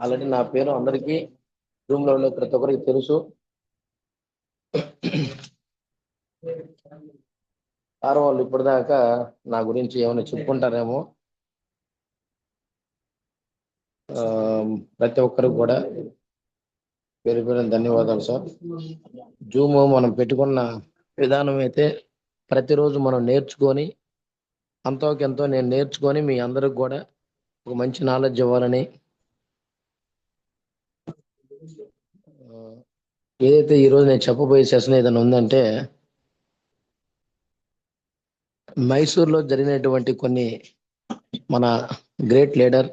Already నా పేరు అందరికీ రూమ్ లో ప్రతి ఒక్కరికి తెలుసు. సార్ వాళ్ళు ఇప్పటిదాకా నా గురించి ఏమైనా చెప్పుకుంటారేమో. ప్రతి ఒక్కరికి కూడా పేరు పేరు ధన్యవాదాలు సార్. జూమ్ మనం పెట్టుకున్న విధానం అయితే ప్రతిరోజు మనం నేర్చుకొని ఎంతో నేను నేర్చుకొని మీ అందరికి కూడా ఒక మంచి నాలెడ్జ్ ఇవ్వాలని, ఏదైతే ఈరోజు నేను చెప్పబోయే సెషన్ ఏదైనా ఉందంటే, మైసూర్లో జరిగినటువంటి కొన్ని మన great leader,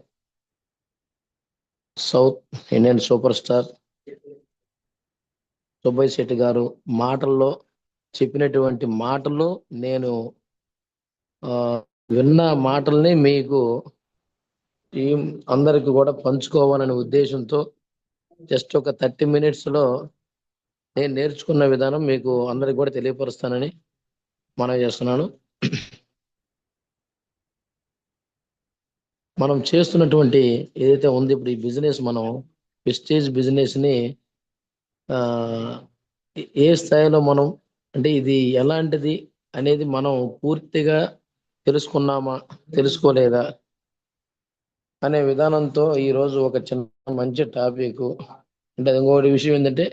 south Indian super star Subbaiah Shetty గారు మాటల్లో చెప్పినటువంటి మాటలు నేను విన్న మాటల్ని మీకు టీం అందరికి కూడా పంచుకోవాలనే ఉద్దేశంతో జస్ట్ ఒక 30 minutes లో నేను నేర్చుకున్న విధానం మీకు అందరికి కూడా తెలియపరుస్తానని మనవి చేస్తున్నాను. మనం చేస్తున్నటువంటి ఏదైతే ఉంది ఇప్పుడు ఈ బిజినెస్, మనం ప్రెస్టీజ్ బిజినెస్ ని ఏ స్థాయిలో మనం అంటే ఇది ఎలాంటిది అనేది మనం పూర్తిగా తెలుసుకున్నామా తెలుసుకోలేదా అనే విధానంతో ఈరోజు ఒక చిన్న మంచి టాపిక్. అంటే ఇంకోటి విషయం ఏంటంటే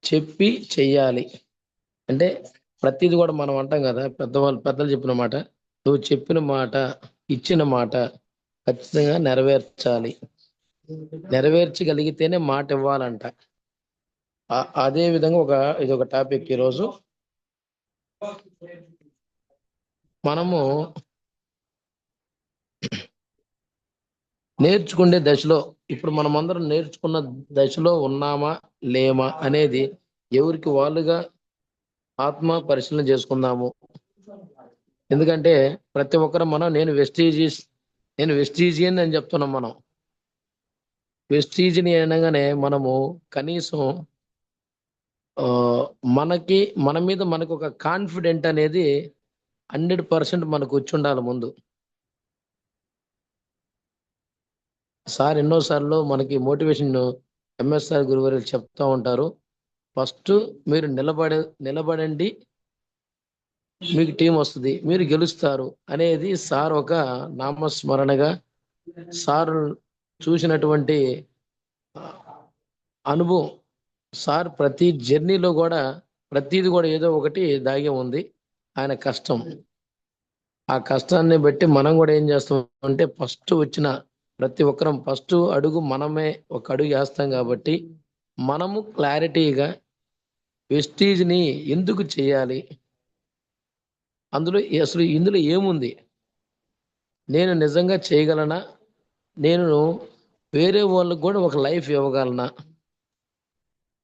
చెప్పి చెయ్యాలి. అంటే ప్రతిది కూడా మనం అంటాం కదా, పెద్దలు చెప్పిన మాట, నువ్వు చెప్పిన మాట ఇచ్చిన మాట ఖచ్చితంగా నెరవేర్చాలి. నెరవేర్చగలిగితేనే మాట ఇవ్వాలంట. అదే విధంగా ఇది ఒక టాపిక్. ఈరోజు మనము నేర్చుకునే దశలో, ఇప్పుడు మనమందరం నేర్చుకున్న దశలో ఉన్నామా లేమా అనేది ఎవరికి వాళ్ళుగా ఆత్మ పరిశీలన చేసుకుందాము. ఎందుకంటే ప్రతి ఒక్కరు నేను వెస్టీజియన్ అని చెప్తున్నాం. మనం వెస్టీజిని అనగానే మనము కనీసం మన మీద మనకు ఒక కాన్ఫిడెంట్ అనేది 100% మనకు వచ్చి ఉండాలి ముందు. సార్ ఎన్నోసార్లు మనకి మోటివేషన్ ఎంఎస్ఆర్ గురువారు చెప్తా ఉంటారు, ఫస్ట్ మీరు నిలబడండి, మీకు టీం వస్తుంది, మీరు గెలుస్తారు అనేది సార్ ఒక నామస్మరణగా, సార్ చూసినటువంటి అనుభవం, సార్ ప్రతి జర్నీలో కూడా ప్రతిది కూడా ఏదో ఒకటి దాగి ఉంది. ఆయన కష్టం, ఆ కష్టాన్ని బట్టి మనం కూడా ఏం చేస్తాం అంటే ఫస్ట్ వచ్చిన ప్రతి ఒక్కరం ఫస్ట్ అడుగు మనమే ఒక అడుగు వేస్తాం. కాబట్టి మనము క్లారిటీగా వెస్టీజ్ని ఎందుకు చేయాలి, అసలు ఇందులో ఏముంది, నేను నిజంగా చేయగలనా, నేను వేరే వాళ్ళకు కూడా ఒక లైఫ్ ఇవ్వగలనా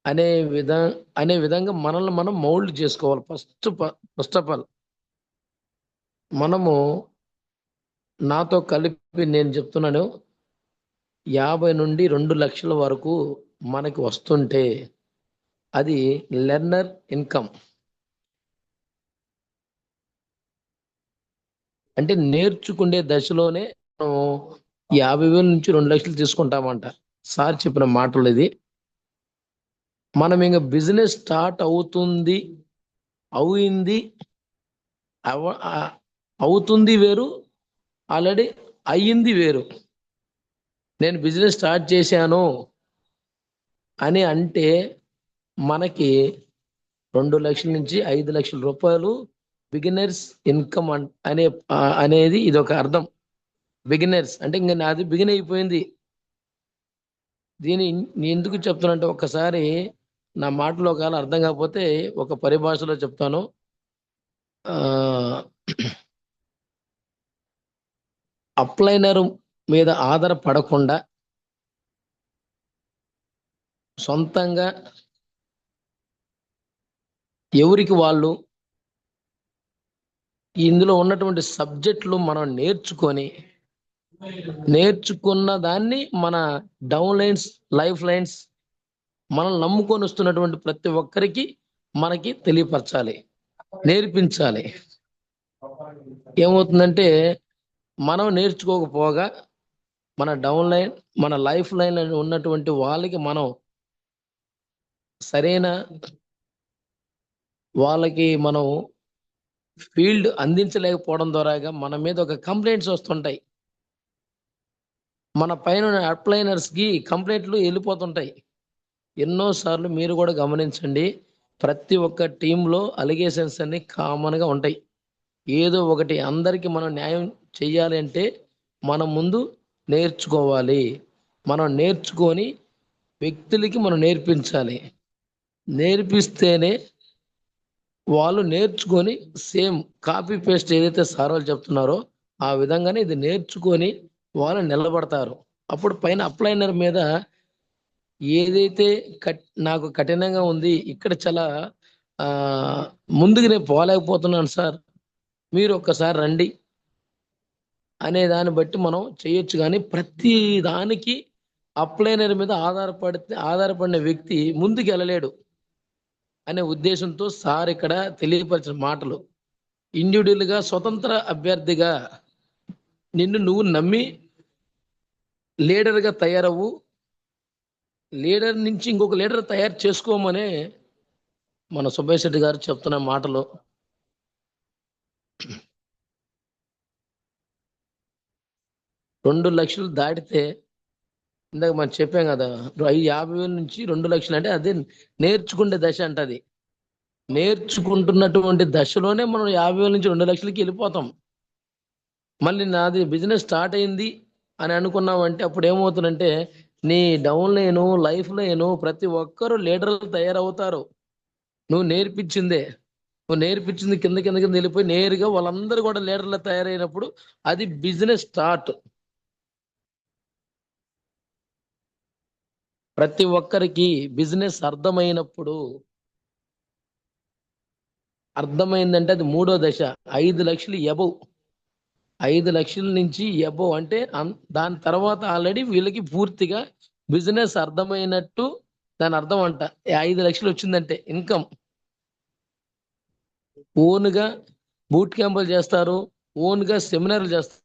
అనే విధంగా మనల్ని మనం మౌల్డ్ చేసుకోవాలి. ఫస్ట్ ఆఫ్ ఆల్ మనము, నాతో కలిపి నేను చెప్తున్నాను, 50 నుండి 2 లక్షల వరకు మనకి వస్తుంటే అది లెర్నర్ ఇన్కమ్. అంటే నేర్చుకునే దశలోనే మనం 50,000 నుంచి 2 లక్షలు తీసుకుంటామంట. సార్ చెప్పిన మాటలు ఇది. మనం ఇంకా బిజినెస్ స్టార్ట్ అవుతుంది వేరు, ఆల్రెడీ అయ్యింది వేరు. నేను బిజినెస్ స్టార్ట్ చేశాను అని అంటే మనకి 2 లక్షల నుంచి 5 లక్షల రూపాయలు బిగినర్స్ ఇన్కమ్ అనేది ఇది ఒక అర్థం. బిగినర్స్ అంటే ఇంకా నాది బిగిన్ అయిపోయింది. దీని ఎందుకు చెప్తానంటే, ఒక్కసారి నా మాటలో ఒకవేళ అర్థం కాకపోతే ఒక పరిభాషలో చెప్తాను. అప్లైనర్ మీద ఆధారపడకుండా సొంతంగా ఎవరికి వాళ్ళు ఇందులో ఉన్నటువంటి సబ్జెక్టులు మనం నేర్చుకున్న దాన్ని మన డౌన్ లైన్స్, లైఫ్ లైన్స్, మనల్ని నమ్ముకొని వస్తున్నటువంటి ప్రతి ఒక్కరికి మనకి తెలియపరచాలి, నేర్పించాలి. ఏమవుతుందంటే మనం నేర్చుకోకపోగా మన డౌన్ లైన్, మన లైఫ్ లైన్ ఉన్నటువంటి వాళ్ళకి మనం సరైన వాళ్ళకి మనం ఫీల్డ్ అందించలేకపోవడం ద్వారాగా మన మీద ఒక కంప్లైంట్స్ వస్తుంటాయి. మన పైన అప్లైనర్స్ కి కంప్లైంట్లు వెళ్ళిపోతుంటాయి. ఎన్నో సార్లు మీరు కూడా గమనించండి, ప్రతి ఒక్క టీంలో అలిగేషన్స్ అన్ని కామన్ గా ఉంటాయి. ఏదో ఒకటి అందరికి మనం న్యాయం చెయ్యాలి అంటే మనం ముందు నేర్చుకోవాలి. మనం నేర్చుకొని వ్యక్తులకి మనం నేర్పించాలి. నేర్పిస్తేనే వాళ్ళు నేర్చుకొని సేమ్ కాపీ పేస్ట్ ఏదైతే సార్ వాళ్ళు చెప్తున్నారో ఆ విధంగానే ఇది నేర్చుకొని వాళ్ళు నిలబడతారు. అప్పుడు పైన అప్లైనర్ మీద ఏదైతే నాకు కఠినంగా ఉంది, ఇక్కడ చాలా ఆ ముందుకు నేను పోలేకపోతున్నాను సార్, మీరు ఒక్కసారి రండి అనే దాన్ని బట్టి మనం చేయొచ్చు. కానీ ప్రతి దానికి అప్లైనర్ మీద ఆధారపడిన వ్యక్తి ముందుకు వెళ్ళలేడు అనే ఉద్దేశంతో సార్ ఇక్కడ తెలియపరిచిన మాటలు. ఇండివిజువల్ గా స్వతంత్ర అభ్యర్థిగా నిన్ను నువ్వు నమ్మి లీడర్ గా తయారవు, లీడర్ నుంచి ఇంకొక లీడర్ తయారు చేసుకోమనే మన సుబ్బయ్య శెట్టి గారు చెప్తున్న మాటలు. 2 లక్షలు దాటితే ఇందాక మనం చెప్పాం కదా, 50,000 నుంచి 2 లక్షలు అంటే అదే నేర్చుకునే దశ అంటది. నేర్చుకుంటున్నటువంటి దశలోనే మనం 50,000 నుంచి 2 లక్షలకి వెళ్ళిపోతాం. మళ్ళీ నాది బిజినెస్ స్టార్ట్ అయింది అని అనుకున్నామంటే అప్పుడు ఏమవుతుందంటే నీ డౌన్ లైను లైఫ్ లైను ప్రతి ఒక్కరూ లీడర్లు తయారవుతారు. నువ్వు నేర్పించిందే, నువ్వు నేర్పించింది కింద కింద కింద వెళ్ళిపోయి నేరుగా వాళ్ళందరూ కూడా లీడర్లు తయారైనప్పుడు అది బిజినెస్ స్టార్ట్. ప్రతి ఒక్కరికి బిజినెస్ అర్థమైందంటే అది మూడో దశ. 5 లక్షలు ఎబవ్, 5 లక్షల నుంచి ఎబవ్ అంటే దాని తర్వాత ఆల్రెడీ వీళ్ళకి పూర్తిగా బిజినెస్ అర్థమైనట్టు దాని అర్థం అంట. 5 లక్షలు వచ్చిందంటే ఇన్కమ్. ఓన్ గా బూట్ క్యాంపులు చేస్తారు, ఓన్ గా సెమినార్లు చేస్తారు,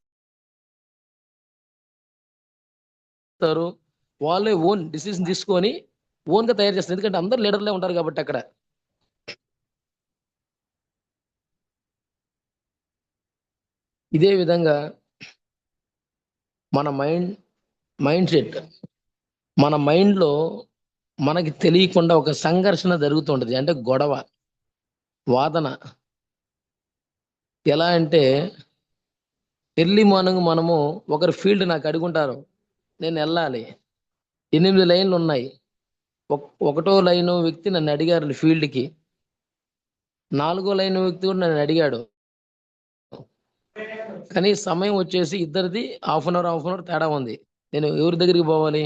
వాళ్ళే ఓన్ డిసిషన్ తీసుకొని ఓన్ గా తయారు చేస్తారు. ఎందుకంటే అందరు లీడర్లే ఉంటారు కాబట్టి అక్కడ. ఇదే విధంగా మన మైండ్ సెట్, మన మైండ్ లో మనకి తెలియకుండా ఒక సంఘర్షణ జరుగుతుంటది. అంటే గొడవ, వాదన. ఎలా అంటే ఎర్లీ మార్నింగ్ మనము ఒకరి ఫీల్డ్ నాకు అడుగుంటారు, నేను వెళ్ళాలి. 8 లైన్లు ఉన్నాయి. ఒకటో లైన్ వ్యక్తి నన్ను అడిగారు ఫీల్డ్కి, 4వ లైన్ వ్యక్తి కూడా నన్ను అడిగాడు. కానీ సమయం వచ్చేసి ఇద్దరిది హాఫ్ అన్ అవర్ తేడా ఉంది. నేను ఎవరి దగ్గరికి పోవాలి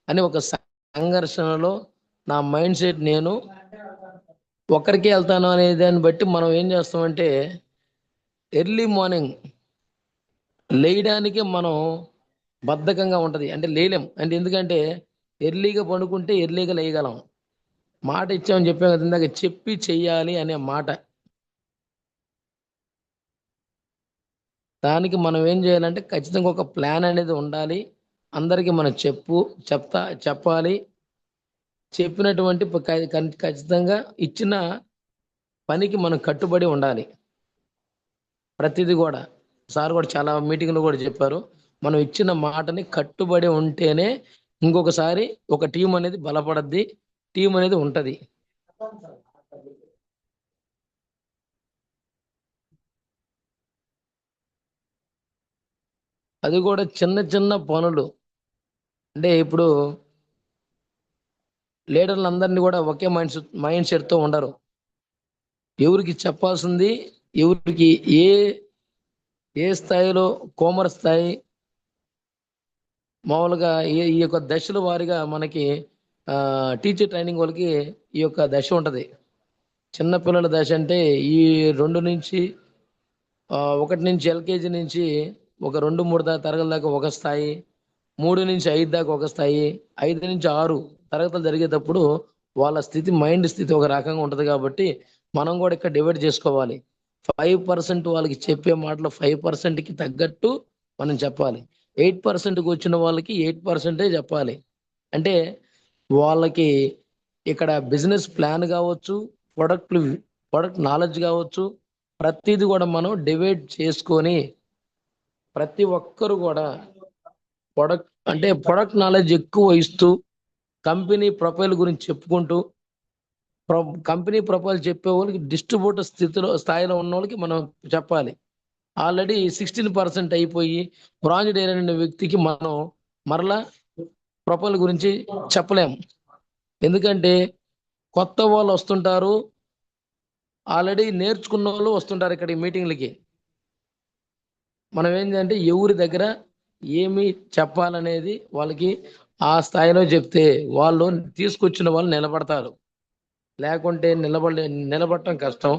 అని ఒక సంఘర్షణలో నా మైండ్ సెట్, నేను ఒక్కరికే వెళ్తాను అనే దాన్ని బట్టి మనం ఏం చేస్తామంటే ఎర్లీ మార్నింగ్ లేయడానికి మనం బద్ధకంగా ఉంటది. అంటే లేలేం. అంటే ఎందుకంటే ఎర్లీగా పండుకుంటే ఎర్లీగా లేయగలం. మాట ఇచ్చామని చెప్పాం కదా ఇందాక, చెప్పి చెయ్యాలి అనే మాట. దానికి మనం ఏం చేయాలంటే ఖచ్చితంగా ఒక ప్లాన్ అనేది ఉండాలి. అందరికీ మనం చెప్పాలి. చెప్పినటువంటి ఖచ్చితంగా ఇచ్చిన పనికి మనం కట్టుబడి ఉండాలి. ప్రతిదీ కూడా సార్ కూడా చాలా మీటింగ్లో కూడా చెప్పారు, మనం ఇచ్చిన మాటని కట్టుబడి ఉంటేనే ఇంకొకసారి ఒక టీం అనేది బలపడద్ది, టీం అనేది ఉంటది. అది కూడా చిన్న చిన్న పనులు. అంటే ఇప్పుడు లీడర్లు అందరినీ కూడా ఒకే మైండ్ సెట్ తో ఉండరు. ఎవరికి చెప్పాల్సింది, ఎవరికి ఏ ఏ స్థాయిలో, కోమర స్థాయి, మామూలుగా ఈ యొక్క దశల వారిగా మనకి టీచర్ ట్రైనింగ్ వాళ్ళకి ఈ యొక్క దశ ఉంటది. చిన్న పిల్లల దశ అంటే ఈ 1 నుంచి ఎల్కేజీ నుంచి ఒక 2-3 తరగతి దాకా ఒక స్థాయి, 3 నుంచి 5 దాకా ఒక స్థాయి, 5 నుంచి 6 తరగతులు జరిగేటప్పుడు వాళ్ళ మైండ్ స్థితి ఒక రకంగా ఉంటది. కాబట్టి మనం కూడా ఇక్కడ డివైడ్ చేసుకోవాలి. 5% వాళ్ళకి చెప్పే మాటలు 5%కి తగ్గట్టు మనం చెప్పాలి. 8%కి వచ్చిన వాళ్ళకి 8% చెప్పాలి. అంటే వాళ్ళకి ఇక్కడ బిజినెస్ ప్లాన్ కావచ్చు, ప్రొడక్ట్లు ప్రొడక్ట్ నాలెడ్జ్ కావచ్చు, ప్రతిది కూడా మనం డివైడ్ చేసుకొని ప్రతి ఒక్కరు కూడా ప్రొడక్ట్ నాలెడ్జ్ ఎక్కువ ఇస్తూ కంపెనీ ప్రొఫైల్ గురించి చెప్పుకుంటూ కంపెనీ ప్రొఫైల్ చెప్పే వాళ్ళకి డిస్ట్రిబ్యూటర్ స్థాయిలో ఉన్న వాళ్ళకి మనం చెప్పాలి. ఆల్రెడీ 16% అయిపోయి బ్రాంజ్ డైలర్ అనే వ్యక్తికి మనం మరలా ప్రొఫైల్ గురించి చెప్పలేము. ఎందుకంటే కొత్త వాళ్ళు వస్తుంటారు, ఆల్రెడీ నేర్చుకున్న వాళ్ళు వస్తుంటారు ఇక్కడ మీటింగ్లకి. మనం ఏంటంటే ఎవరి దగ్గర ఏమి చెప్పాలనేది వాళ్ళకి ఆ స్థాయిలో చెప్తే వాళ్ళు తీసుకొచ్చిన వాళ్ళు నిలబడతారు. లేకుంటే నిలబడటం కష్టం.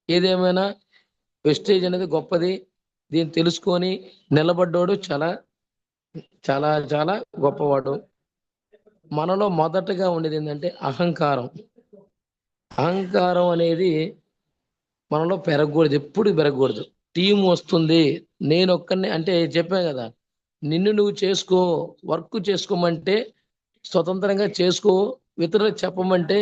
ఏదేమైనా వెస్టేజ్ అనేది గొప్పది. దీన్ని తెలుసుకొని నిలబడ్డాడు చాలా చాలా చాలా గొప్పవాడు. మనలో మొదటగా ఉండేది ఏంటంటే అహంకారం. అహంకారం అనేది మనలో పెరగకూడదు, ఎప్పుడు పెరగకూడదు. టీం వస్తుంది, నేను ఒక్కనే అంటే చెప్పాను కదా, నిన్ను నువ్వు చేసుకో, వర్క్ చేసుకోమంటే స్వతంత్రంగా చేసుకో, ఇతరులకు చెప్పమంటే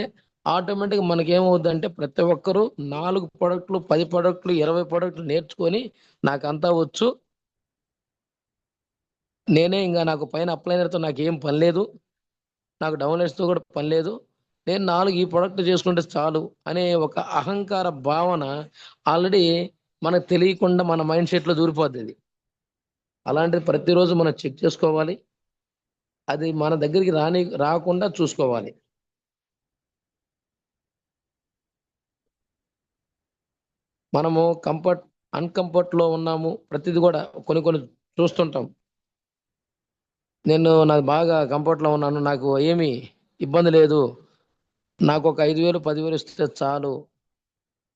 ఆటోమేటిక్గా మనకేమవుద్దంటే ప్రతి ఒక్కరూ 4 ప్రొడక్ట్లు 10 ప్రొడక్ట్లు 20 ప్రొడక్ట్లు నేర్చుకొని నాకంతా వచ్చు, నేనే ఇంకా నాకు పైన అప్లైనర్తో నాకేం పని లేదు, నాకు డౌన్లైన్స్తో కూడా పని లేదు, నేను 4 ఈ ప్రొడక్ట్ చేసుకుంటే చాలు అనే ఒక అహంకార భావన ఆల్రెడీ మనకు తెలియకుండా మన మైండ్ సెట్లో దూరిపోద్ది. అలాంటిది ప్రతిరోజు మనం చెక్ చేసుకోవాలి. అది మన దగ్గరికి రాకుండా చూసుకోవాలి. మనము అన్కంఫర్ట్ లో ఉన్నాము, ప్రతిది కూడా కొన్ని కొన్ని చూస్తుంటాం. నాకు బాగా కంఫర్ట్ లో ఉన్నాను, నాకు ఏమి ఇబ్బంది లేదు, నాకు ఒక 5,000 10,000 ఇస్తే చాలు,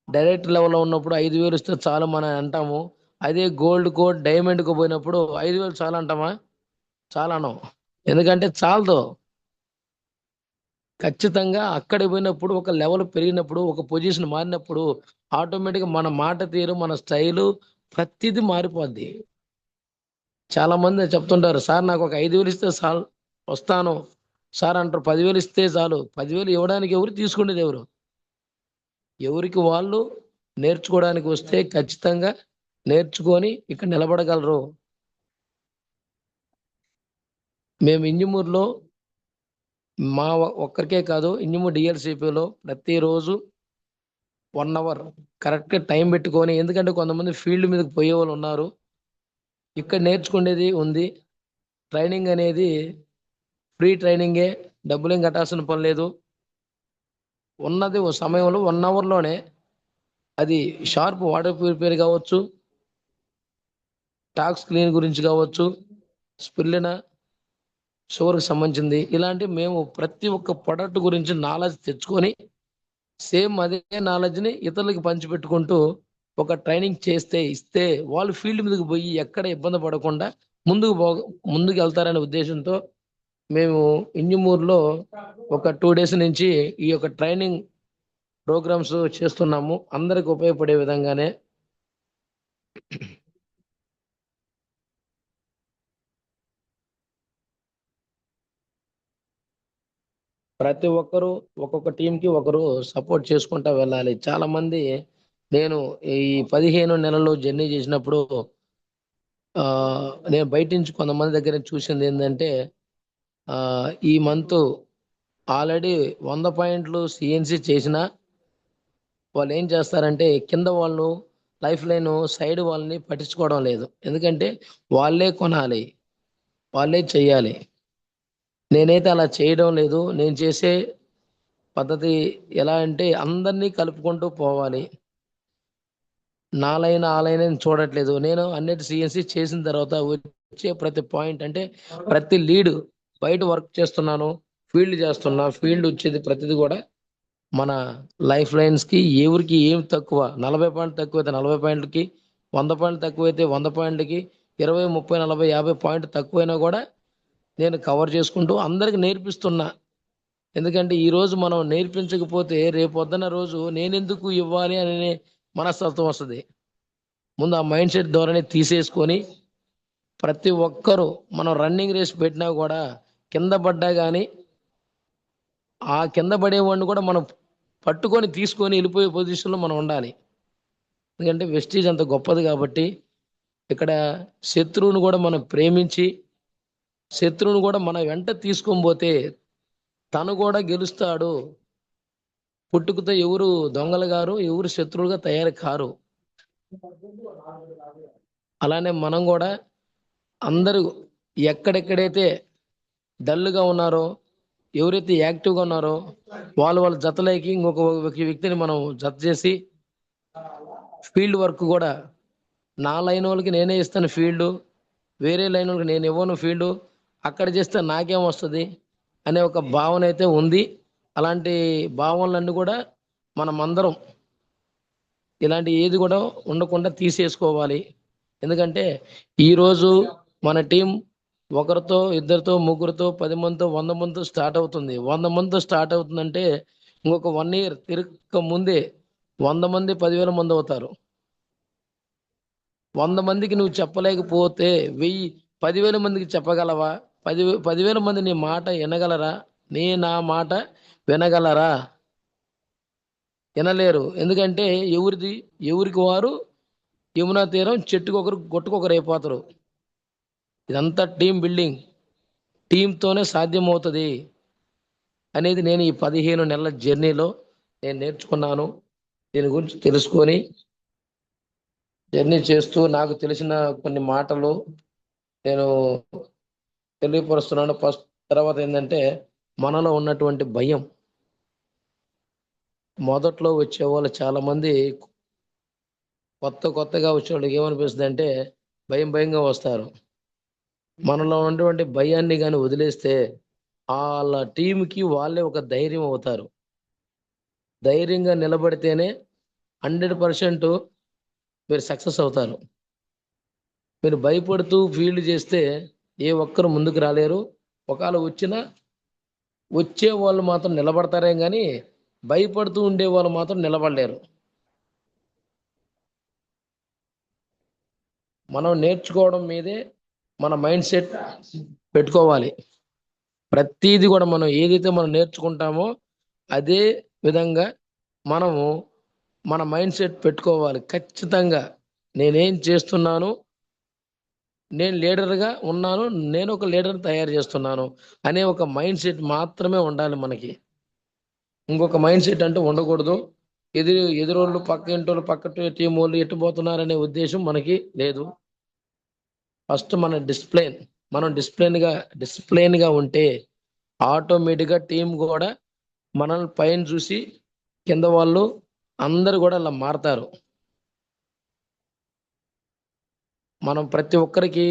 డైరెక్ట్ లెవెల్లో ఉన్నప్పుడు 5,000 ఇస్తే చాలు మనం అంటాము. అదే గోల్డ్ కోడ్ డైమండ్ కు పోయినప్పుడు 5,000 చాలా అంటామా? చాలా అనం. ఎందుకంటే చాలదు. ఖచ్చితంగా అక్కడికి పోయినప్పుడు ఒక లెవెల్ పెరిగినప్పుడు ఒక పొజిషన్ మారినప్పుడు ఆటోమేటిక్గా మన మాట తీరు మన స్టైలు ప్రతిదీ మారిపోద్ది. చాలా మంది చెప్తుంటారు, సార్ నాకు ఒక 5,000 ఇస్తే చాలు వస్తాను సార్ అంటారు. 10,000 ఇస్తే చాలు. 10,000 ఇవ్వడానికి ఎవరు, తీసుకునేది ఎవరు? ఎవరికి వాళ్ళు నేర్చుకోవడానికి వస్తే ఖచ్చితంగా నేర్చుకొని ఇక్కడ నిలబడగలరు. మేము ఇంజమూరులో ఒక్కరికే కాదు, ఇంజమూరు డిఎల్సిపిలో ప్రతిరోజు 1 అవర్ కరెక్ట్గా టైం పెట్టుకొని, ఎందుకంటే కొంతమంది ఫీల్డ్ మీదకి పోయే వాళ్ళు ఉన్నారు, ఇక్కడ నేర్చుకునేది ఉంది. ట్రైనింగ్ అనేది ఫ్రీ ట్రైనింగే, డబ్బులేం కట్టాల్సిన పని లేదు. ఉన్నది ఓ సమయంలో 1 అవర్లోనే అది షార్ప్ వాటర్ ప్యూరిఫైర్ కావచ్చు, టాక్స్ క్లీన్ గురించి కావచ్చు, స్పిల్లిన షుగర్కి సంబంధించింది, ఇలాంటి మేము ప్రతి ఒక్క ప్రొడక్ట్ గురించి నాలెడ్జ్ తెచ్చుకొని సేమ్ అదే నాలెడ్జ్ని ఇతరులకి పంచిపెట్టుకుంటూ ఒక ట్రైనింగ్ ఇస్తే వాళ్ళు ఫీల్డ్ మీదకి పోయి ఎక్కడ ఇబ్బంది పడకుండా ముందుకు వెళ్తారనే ఉద్దేశంతో మేము ఇంజమూరులో ఒక 2 డేస్ నుంచి ఈ యొక్క ట్రైనింగ్ ప్రోగ్రామ్స్ చేస్తున్నాము, అందరికి ఉపయోగపడే విధంగానే. ప్రతి ఒక్కరు ఒక్కొక్క టీంకి ఒకరు సపోర్ట్ చేసుకుంటా వెళ్ళాలి. చాలా మంది నేను ఈ 15 నెలల్లో జర్నీ చేసినప్పుడు ఆ నేను బయట నుంచి కొంతమంది దగ్గర చూసింది ఏంటంటే ఈ మంత్ ఆల్రెడీ 100 పాయింట్లు సిఎన్సి చేసిన వాళ్ళు ఏం చేస్తారంటే కింద వాళ్ళు లైఫ్ లైన్ సైడ్ వాళ్ళని పట్టించుకోవడం లేదు. ఎందుకంటే వాళ్ళే కొనాలి, వాళ్ళే చెయ్యాలి. నేనైతే అలా చేయడం లేదు. నేను చేసే పద్ధతి ఎలా అంటే అందరినీ కలుపుకుంటూ పోవాలి. ఆ లైన్ అని చూడట్లేదు. నేను అన్నిటి సిఎన్సి చేసిన తర్వాత వచ్చే ప్రతి పాయింట్ అంటే ప్రతి లీడ్, బయట వర్క్ చేస్తున్నాను, ఫీల్డ్ చేస్తున్నా, ఫీల్డ్ వచ్చేది ప్రతిది కూడా మన లైఫ్ లైన్స్ కి ఎవరికి ఏం తక్కువ, 40 పాయింట్లు తక్కువైతే 40 పాయింట్లకి, 100 పాయింట్లు తక్కువైతే 100 పాయింట్లకి, 20 30 40 50 పాయింట్ తక్కువైనా కూడా నేను కవర్ చేసుకుంటూ అందరికి నేర్పిస్తున్నా. ఎందుకంటే ఈ రోజు మనం నేర్పించకపోతే రేపు పొద్దున్న రోజు నేనెందుకు ఇవ్వాలి అనే మనస్తత్వం వస్తుంది. ముందు ఆ మైండ్ సెట్ ధోరణి తీసేసుకొని ప్రతి ఒక్కరూ మనం రన్నింగ్ రేస్ పెట్టినా కూడా కింద పడ్డా కానీ ఆ కింద పడేవాడిని కూడా మనం పట్టుకొని తీసుకొని వెళ్ళిపోయే పొజిషన్లో మనం ఉండాలి. ఎందుకంటే వెస్టీజ్ అంత గొప్పది కాబట్టి ఇక్కడ శత్రువుని కూడా మనం ప్రేమించి శత్రువుని కూడా మన వెంట తీసుకొని పోతే తను కూడా గెలుస్తాడు. పుట్టుకతో ఎవరు దొంగలు గారు, ఎవరు శత్రువులుగా తయారు కారు. అలానే మనం కూడా అందరూ ఎక్కడెక్కడైతే డల్గా ఉన్నారో, ఎవరైతే యాక్టివ్గా ఉన్నారో వాళ్ళ జతలోకి ఒక వ్యక్తిని మనం జత చేసి ఫీల్డ్ వర్క్ కూడా నా లైన్ వాళ్ళకి నేనే ఇస్తాను ఫీల్డ్, వేరే లైన్ వాళ్ళకి నేను ఇవ్వను ఫీల్డ్, అక్కడ చేస్తే నాకేం వస్తుంది అనే ఒక భావన అయితే ఉంది. అలాంటి భావనలన్నీ కూడా మనం అందరం ఇలాంటి ఏది కూడా ఉండకుండా తీసేసుకోవాలి. ఎందుకంటే ఈరోజు మన టీం ఒకరితో ఇద్దరితో ముగ్గురితో 10 మందితో 100 మందితో స్టార్ట్ అవుతుంది. 100 మందితో స్టార్ట్ అవుతుందంటే ఇంకొక 1 ఇయర్ తిరగక ముందే 100 మంది 10,000 మంది అవుతారు. 100 మందికి నువ్వు చెప్పలేకపోతే 10,000 మందికి చెప్పగలవా? 10,000 మంది నీ మాట వినగలరా? నా మాట వినగలరా? వినలేరు. ఎందుకంటే ఎవరికి వారు యమునా తీరం చెట్టుకొకరు గొట్టుకొకరు అయిపోతారు. ఇదంతా టీం బిల్డింగ్, టీంతోనే సాధ్యమవుతుంది అనేది నేను ఈ 15 నెలల జర్నీలో నేను నేర్చుకున్నాను. దీని గురించి తెలుసుకొని జర్నీ చేస్తూ నాకు తెలిసిన కొన్ని మాటలు నేను తెలియపరుస్తున్నాను. ఫస్ట్ తర్వాత ఏంటంటే మనలో ఉన్నటువంటి భయం. మొదట్లో వచ్చేవాళ్ళు చాలా మంది కొత్తగా వచ్చేవాళ్ళకి ఏమనిపిస్తుంది అంటే భయంగా వస్తారు. మనలో ఉన్నటువంటి భయాన్ని కానీ వదిలేస్తే వాళ్ళ టీంకి వాళ్ళే ఒక ధైర్యం అవుతారు. ధైర్యంగా నిలబడితేనే 100% మీరు సక్సెస్ అవుతారు. మీరు భయపడుతూ ఫీల్డ్ చేస్తే ఏ ఒక్కరు ముందుకు రాలేరు. ఒకవేళ వచ్చే వాళ్ళు మాత్రం నిలబడతారే కానీ భయపడుతూ ఉండే వాళ్ళు మాత్రం నిలబడలేరు. మనం నేర్చుకోవడం మీదే మన మైండ్ సెట్ పెట్టుకోవాలి. ప్రతిదీ కూడా మనం ఏదైతే మనం నేర్చుకుంటామో అదే విధంగా మనము మన మైండ్ సెట్ పెట్టుకోవాలి. ఖచ్చితంగా నేనేం చేస్తున్నాను, నేను లీడర్గా ఉన్నాను, నేను ఒక లీడర్ తయారు చేస్తున్నాను అనే ఒక మైండ్ సెట్ మాత్రమే ఉండాలి మనకి. ఇంకొక మైండ్ సెట్ అంటూ ఉండకూడదు. ఎదురోళ్ళు పక్క ఇంటోళ్ళు పక్క టీం వాళ్ళు ఎట్టుపోతున్నారనే ఉద్దేశం మనకి లేదు. ఫస్ట్ మనం డిసిప్లైన్గా ఉంటే ఆటోమేటిక్గా టీం కూడా మనల్ని పైన చూసి కింద వాళ్ళు అందరు కూడా అలా మారతారు. మనం ప్రతి ఒక్కరికి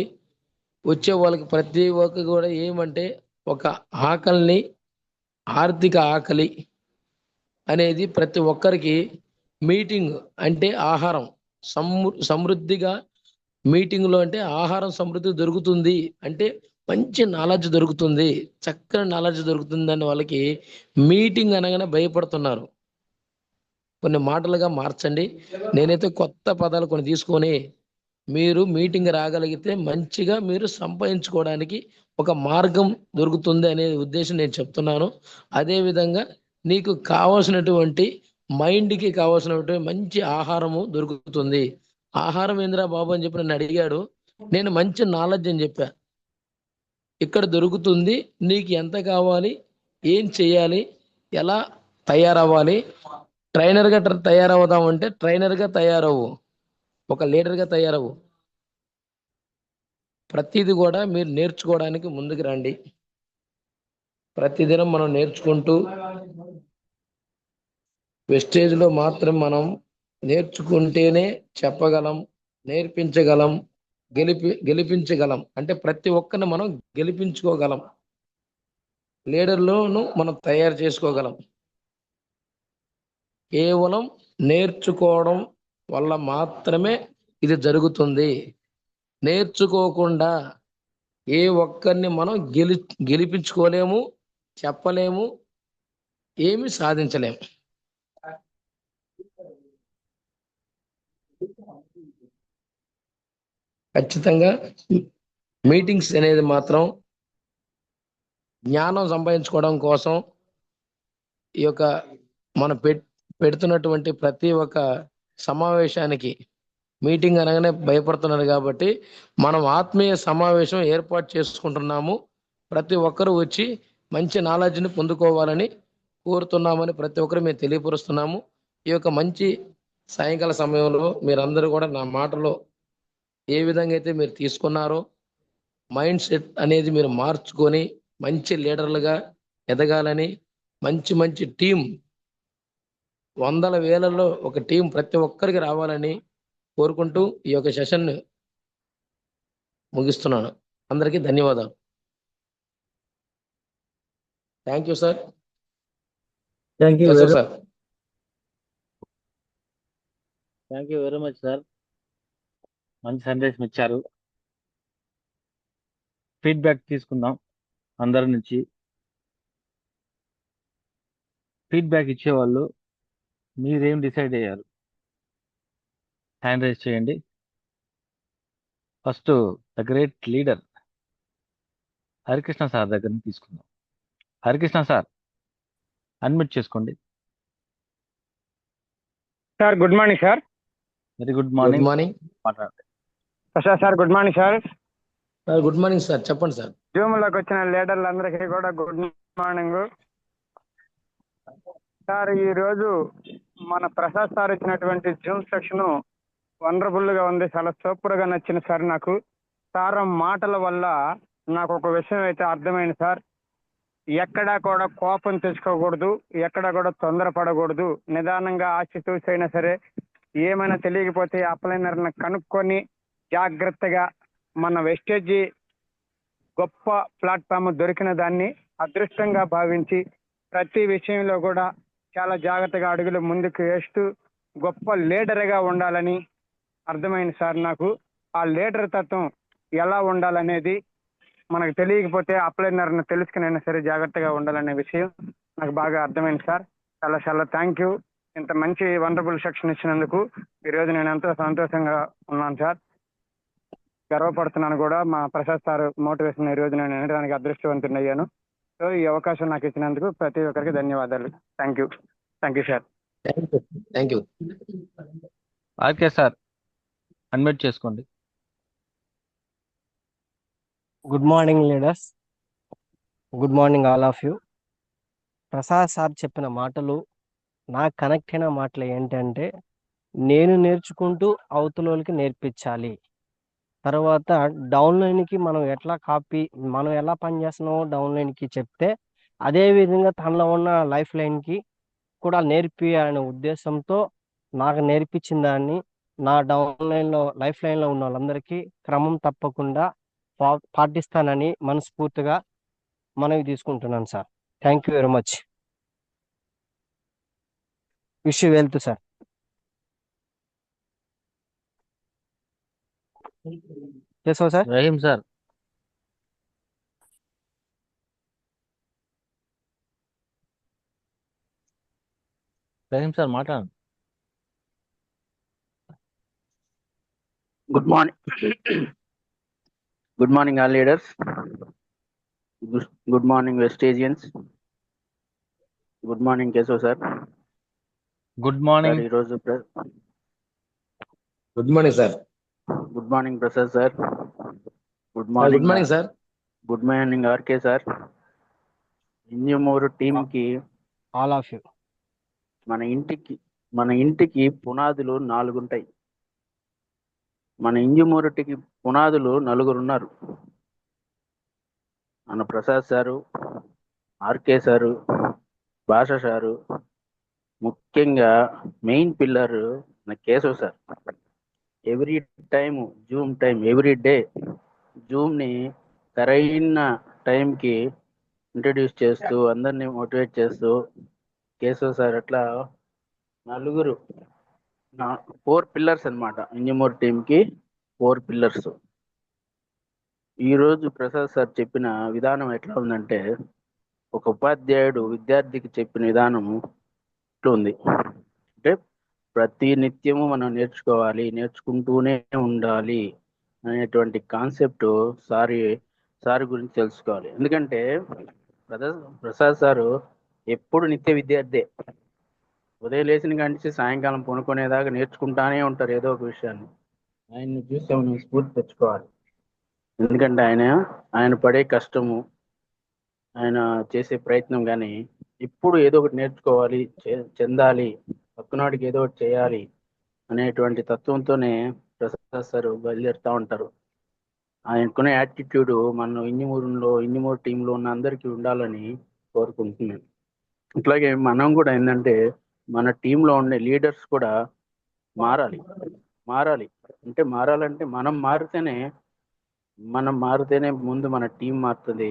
వచ్చే వాళ్ళకి ప్రతి ఒక్కరికి కూడా ఏమంటే ఒక ఆకలిని, ఆర్థిక ఆకలి అనేది ప్రతి ఒక్కరికి మీటింగ్ అంటే ఆహారం సమృద్ధిగా మీటింగ్లో అంటే ఆహారం సమృద్ధి దొరుకుతుంది అంటే మంచి నాలెడ్జ్ దొరుకుతుంది, చక్కని నాలెడ్జ్ దొరుకుతుంది అని వాళ్ళకి మీటింగ్ అనగానే భయపడుతున్నారు. కొన్ని మాటలుగా మార్చండి. నేనైతే కొత్త పదాలు కొన్ని తీసుకొని మీరు మీటింగ్ రాగలిగితే మంచిగా మీరు సంపాదించుకోవడానికి ఒక మార్గం దొరుకుతుంది అనే ఉద్దేశం నేను చెప్తున్నాను. అదేవిధంగా నీకు కావాల్సినటువంటి మైండ్కి కావాల్సినటువంటి మంచి ఆహారము దొరుకుతుంది. ఆహారం ఏందిరా బాబు అని చెప్పి నన్ను అడిగాడు. నేను మంచి నాలెడ్జ్ అని చెప్పా. ఇక్కడ దొరుకుతుంది, నీకు ఎంత కావాలి, ఏం చేయాలి, ఎలా తయారవ్వాలి, ట్రైనర్గా తయారవుదామంటే ట్రైనర్గా తయారవు, ఒక లీడర్గా తయారవు. ప్రతిదీ కూడా మీరు నేర్చుకోవడానికి ముందుకు రండి. ప్రతిదినం మనం నేర్చుకుంటూ వెస్టేజ్లో మాత్రం మనం నేర్చుకుంటేనే చెప్పగలం, నేర్పించగలం, గెలిపించగలం. అంటే ప్రతి ఒక్కరిని మనం గెలిపించుకోగలం, లీడర్లను మనం తయారు చేసుకోగలం. కేవలం నేర్చుకోవడం వల్ల మాత్రమే ఇది జరుగుతుంది. నేర్చుకోకుండా ఏ ఒక్కరిని మనం గెలిపించుకోలేము, చెప్పలేము, ఏమి సాధించలేము. ఖచ్చితంగా మీటింగ్స్ అనేది మాత్రం జ్ఞానం సంపాదించుకోవడం కోసం ఈ యొక్క మనం పెడుతున్నటువంటి ప్రతి ఒక్క సమావేశానికి మీటింగ్ అనగానే భయపడుతున్నారు కాబట్టి మనం ఆత్మీయ సమావేశం ఏర్పాటు చేసుకుంటున్నాము. ప్రతి ఒక్కరూ వచ్చి మంచి నాలెడ్జ్ని పొందుకోవాలని కోరుతున్నామని ప్రతి ఒక్కరు మేము తెలియపరుస్తున్నాము. ఈ యొక్క మంచి సాయంకాల సమయంలో మీరందరూ కూడా నా మాటలో ఏ విధంగా అయితే మీరు తీసుకున్నారో మైండ్ సెట్ అనేది మీరు మార్చుకొని మంచి లీడర్లుగా ఎదగాలని, మంచి మంచి టీం, వందల వేలలో ఒక టీం ప్రతి ఒక్కరికి రావాలని కోరుకుంటూ ఈ యొక్క సెషన్ ముగిస్తున్నాను. అందరికీ ధన్యవాదాలు. Thank you sir. Thank you sir. Thank you very much sir. మంచి సందేశం ఇచ్చారు. ఫీడ్బ్యాక్ తీసుకుందాం అందరి నుంచి. ఫీడ్బ్యాక్ ఇచ్చేవాళ్ళు మీరేం డిసైడ్ అయ్యారు? హ్యాండ్ రైజ్ చేయండి. First the great leader Harikrishna sir దగ్గర నుంచి తీసుకుందాం. హరికృష్ణ సార్ అన్మ్యూట్ చేసుకోండి. Sir good morning sir. Very good good morning. Morning. మాట్లాడండి. Prasad sir good morning sir. Good morning sir. చెప్పండి సార్. జూమ్లోకి వచ్చిన లీడర్లందరికీ కూడా గుడ్ మార్నింగ్ సార్. ఈరోజు మన ప్రసాద్ సార్ ఇచ్చినటువంటి జూమ్ సెక్షన్ వండర్ఫుల్ గా ఉంది. చాలా సూపర్ గా నచ్చింది సార్. నాకు సార్ మాటల వల్ల నాకు ఒక విషయం అయితే అర్థమైంది సార్. ఎక్కడా కూడా కోపం తెచ్చుకోకూడదు, ఎక్కడా కూడా తొందరపడకూడదు. నిదానంగా ఆచితూచి అయినా సరే ఏమైనా తెలియకపోతే అప్లైనర్ని కనుక్కొని జాగ్రత్తగా మన వెస్టేజీ గొప్ప ప్లాట్ఫామ్ దొరికిన దాన్ని అదృష్టంగా భావించి ప్రతి విషయంలో కూడా చాలా జాగ్రత్తగా అడుగులు ముందుకు వేస్తూ గొప్ప లీడర్గా ఉండాలని అర్థమైంది సార్. నాకు ఆ లీడర్ తత్వం ఎలా ఉండాలనేది మనకు తెలియకపోతే అప్లైనర్ని తెలుసుకునైనా సరే జాగ్రత్తగా ఉండాలనే విషయం నాకు బాగా అర్థమైంది సార్. చాలా చాలా థ్యాంక్ యూ. ఇంత మంచి వండర్ఫుల్ సెక్షన్ ఇచ్చినందుకు ఈరోజు నేను ఎంతో సంతోషంగా ఉన్నాను సార్. గర్వపడుతున్నాను కూడా. మా ప్రసాద్ సార్ మోటివేషన్ ఈరోజు నేను వినడానికి అదృష్టవంతుని అయ్యాను. సో ఈ అవకాశం నాకు ఇచ్చినందుకు ప్రతి ఒక్కరికి ధన్యవాదాలు. Thank you sir. Thank you. RK sir unmute చేసుకోండి. Good morning leaders. Good morning all of you. Prasad sir చెప్పిన మాటలు నాకు కనెక్ట్ అయిన మాటలు ఏంటంటే, నేను నేర్చుకుంటూ అవతలోళ్ళకి నేర్పించాలి. తర్వాత డౌన్లైన్కి మనం ఎలా పనిచేస్తున్నామో డౌన్లైన్కి చెప్తే అదే విధంగా తనలో ఉన్న లైఫ్ లైన్కి కూడా నేర్పియాలనే ఉద్దేశంతో నాకు నేర్పించిన దాన్ని నా లైఫ్ లైన్లో ఉన్న వాళ్ళందరికీ క్రమం తప్పకుండా పాటిస్తానని మనస్ఫూర్తిగా మనవి తీసుకుంటున్నాను sir. Thank you very much. Wish you wealth sir. Sir Rahim sir. Rahim sir మాట్లాడండి. Good morning. Good morning all leaders. Good morning Vestigians. Good morning Keshav sir. Good morning. ఈరోజు good morning sir. Good morning Prasad sir. Good good morning morning sir. Good morning RK sir. Injamuru team కి all of you. మన ఇంటికి పునాదులు 4 ఉంటాయి. మన ఇంజమూరుటికి పునాదులు 4 ఉన్నారు. మన Prasad sir, RK sir, Basha sir, ముఖ్యంగా మెయిన్ పిల్లర్ మన Keshav sir. Every time every day జూమ్ని సరైన టైంకి ఇంట్రడ్యూస్ చేస్తూ అందరినీ మోటివేట్ చేస్తూ కేశవ్ సార్ అట్లా 4 పిల్లర్స్ అన్నమాట. ఇంజమూరు టీంకి 4 పిల్లర్స్. ఈరోజు ప్రసాద్ సార్ చెప్పిన విధానం ఎట్లా ఉందంటే, ఒక ఉపాధ్యాయుడు విద్యార్థికి చెప్పిన విధానం ఇట్లా ఉంది అంటే, ప్రతి నిత్యము మనం నేర్చుకోవాలి, నేర్చుకుంటూనే ఉండాలి. అనేటువంటి కాన్సెప్ట్ సార్ గురించి తెలుసుకోవాలి. ఎందుకంటే ప్రసాద్ సారు ఎప్పుడు నిత్య విద్యార్థి. ఉదయం లేచిన కాడి నుంచి సాయంకాలం పనుకునేదాకా నేర్చుకుంటానే ఉంటారు ఏదో ఒక విషయాన్ని. ఆయన్ని చూసి మనం స్ఫూర్తి తెచ్చుకోవాలి. ఎందుకంటే ఆయన పడే కష్టము, ఆయన చేసే ప్రయత్నం కానీ ఇప్పుడు ఏదో ఒకటి నేర్చుకోవాలి, చెందాలి, పక్కనాడికి ఏదో ఒకటి చేయాలి అనేటువంటి తత్వంతోనే ప్రసాద్ సార్ బయలుదేరుతూ ఉంటారు. ఆయనకున్న యాటిట్యూడ్ మన ఇన్నిమూరు టీంలో ఉన్న అందరికీ ఉండాలని కోరుకుంటున్నాను. అట్లాగే మనం కూడా ఏంటంటే మన టీంలో ఉండే లీడర్స్ కూడా మారాలి. అంటే మారాలంటే మనం మారితేనే ముందు మన టీం మారుతుంది.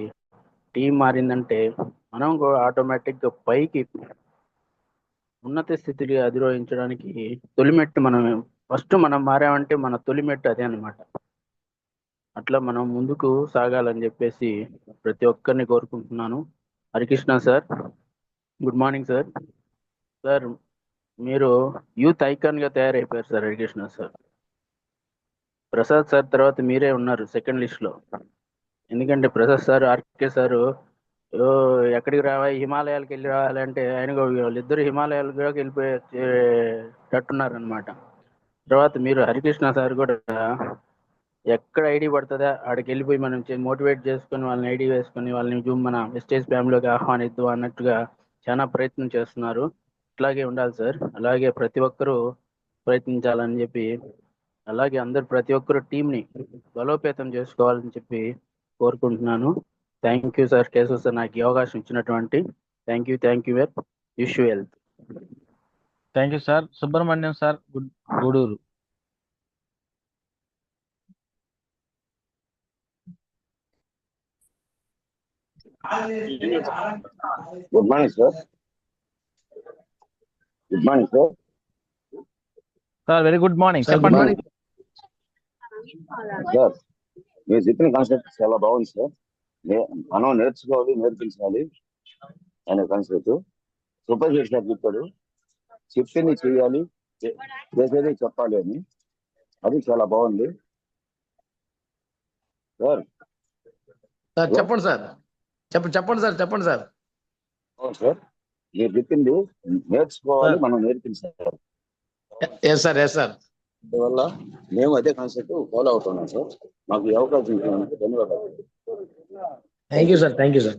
టీం మారిందంటే మనం కూడా ఆటోమేటిక్గా పైకి ఉన్నత స్థితిని అధిరోహించడానికి తొలిమెట్టు ఫస్ట్ మనం మారామంటే మన తొలిమెట్టు అదే అన్నమాట. అట్లా మనం ముందుకు సాగాలని చెప్పేసి ప్రతి ఒక్కరిని కోరుకుంటున్నాను. Harikrishna sir, good morning sir. Sir, మీరు యూత్ ఐకాన్ గా తయారైపోయారు sir. Harikrishna sir, Prasad sir తర్వాత మీరే ఉన్నారు సెకండ్ లిస్ట్ లో. ఎందుకంటే ప్రసాద్ సార్, ఆర్కే సారు ఎక్కడికి రావాలి, హిమాలయాలకు వెళ్ళి రావాలంటే ఆయన వాళ్ళిద్దరు హిమాలయాలకు కూడా వెళ్ళిపోయేటట్టున్నారు అనమాట. తర్వాత మీరు హరికృష్ణ సార్ కూడా ఎక్కడ ఐడి పడుతుందా ఆడికి వెళ్ళిపోయి మనం మోటివేట్ చేసుకొని వాళ్ళని ఐడి వేసుకొని వాళ్ళని మన వెస్టేజ్ ఫ్యామిలీలోకి ఆహ్వానిద్దాం అన్నట్టుగా చాలా ప్రయత్నం చేస్తున్నారు. ఇట్లాగే ఉండాలి సార్. అలాగే ప్రతి ఒక్కరూ ప్రయత్నించాలని చెప్పి, అలాగే ప్రతి ఒక్కరు టీంని బలోపేతం చేసుకోవాలని చెప్పి కోరుకుంటున్నాను. Thank you sir, Keshav sir, నాకు ఈ అవకాశం ఇచ్చినటువంటి. Thank you very wish you health. Thank you sir. Subrahmanyam sir, Gudur. Good morning sir. Sir very good morning. Sir, good చెప్పండి. మార్నింగ్. సార్, మీరు చెప్పిన కాన్సెప్ట్ చాలా బాగుంది సార్. మనం నేర్చుకోవాలి, నేర్పించాలి అనే కాన్సెప్ట్ సూపర్వైజర్ సార్ చెప్పాడు. చెప్పింది చేయాలి, చేసేది చెప్పాలి అని. అది చాలా బాగుంది సార్. సార్ చెప్పండి సార్. చెప్పండి సార్. అవును సార్, మీరు చెప్పింది నేర్చుకోవాలి, మనం నేర్పించాలి. Yes sir. అందువల్ల మేము అదే కాన్సెప్ట్ ఫాలో అవుతున్నాం సార్. మాకు ఈ అవకాశం ఇచ్చినందుకు ధన్యవాదాలు. Thank you sir.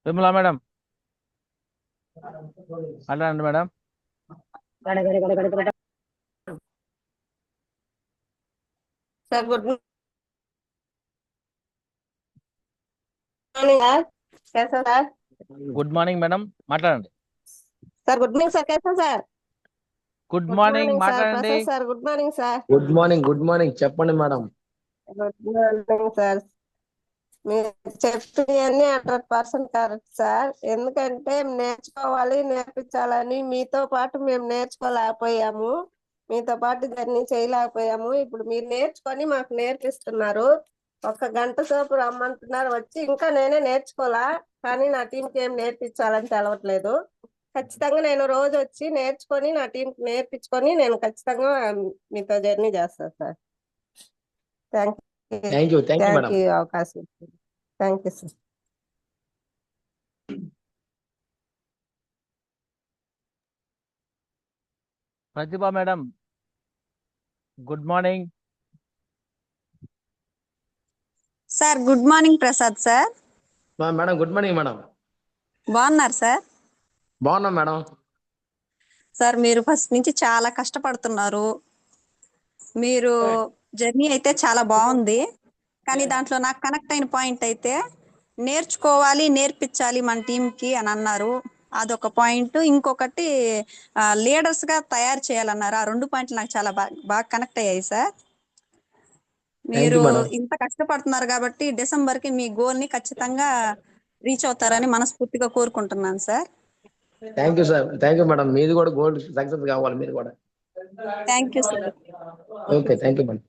Vimala madam, అట్లాండి madam. Sir good morning sir. Keshav sir. Good morning madam, మాట్లాడండి. Sir good morning sir. Keshav sir. Good morning, sir. మాట్లాడండి. Prasad sir good morning sir. Good morning చెప్పండి మేడం. Good morning sir. మీరు చెప్పినవన్నీ 100% correct sir. ఎందుకంటే నేర్చుకోవాలి, నేర్పించాలని మీతో పాటు మేము నేర్చుకోలేకపోయాము, మీతో పాటు జర్నీ చేయలేకపోయాము. ఇప్పుడు మీరు నేర్చుకొని మాకు నేర్పిస్తున్నారు. 1 గంట సేపు రమ్మంటున్నారు వచ్చి, ఇంకా నేనే నేర్చుకోలా, కానీ నా టీంకి ఏం నేర్పించాలని తెలవట్లేదు. ఖచ్చితంగా నేను రోజు వచ్చి నేర్చుకొని నా టీంకి నేర్పించుకొని నేను ఖచ్చితంగా మీతో జర్నీ చేస్తాను sir. Thank thank you madam. You అవకాశం. Thank you sir. Pratibha madam, good morning. Sir good morning Prasad sir. Madam good morning madam. బాగున్నారు సార్? బాగున్నాం మేడం. సార్ మీరు ఫస్ట్ నుంచి చాలా కష్టపడుతున్నారు. మీరు జర్నీ అయితే చాలా బాగుంది, కానీ దాంట్లో నాకు కనెక్ట్ అయిన పాయింట్ అయితే నేర్చుకోవాలి, నేర్పించాలి మన టీంకి అని అన్నారు. అదొక పాయింట్. ఇంకొకటి లీడర్స్ గా తయారు చేయాలన్నారు. ఆ 2 పాయింట్లు నాకు చాలా బాగా కనెక్ట్ అయ్యాయి సార్. మీరు ఇంత కష్టపడుతున్నారు కాబట్టి డిసెంబర్ కి మీ గోల్ ని ఖచ్చితంగా రీచ్ అవుతారని మనస్ఫూర్తిగా కోరుకుంటున్నాను సార్. Thank you madam. మీది కూడా గోల్డ్ సక్సెస్ కావాలి మీరు కూడా. Thank you sir. Okay, thank you madam.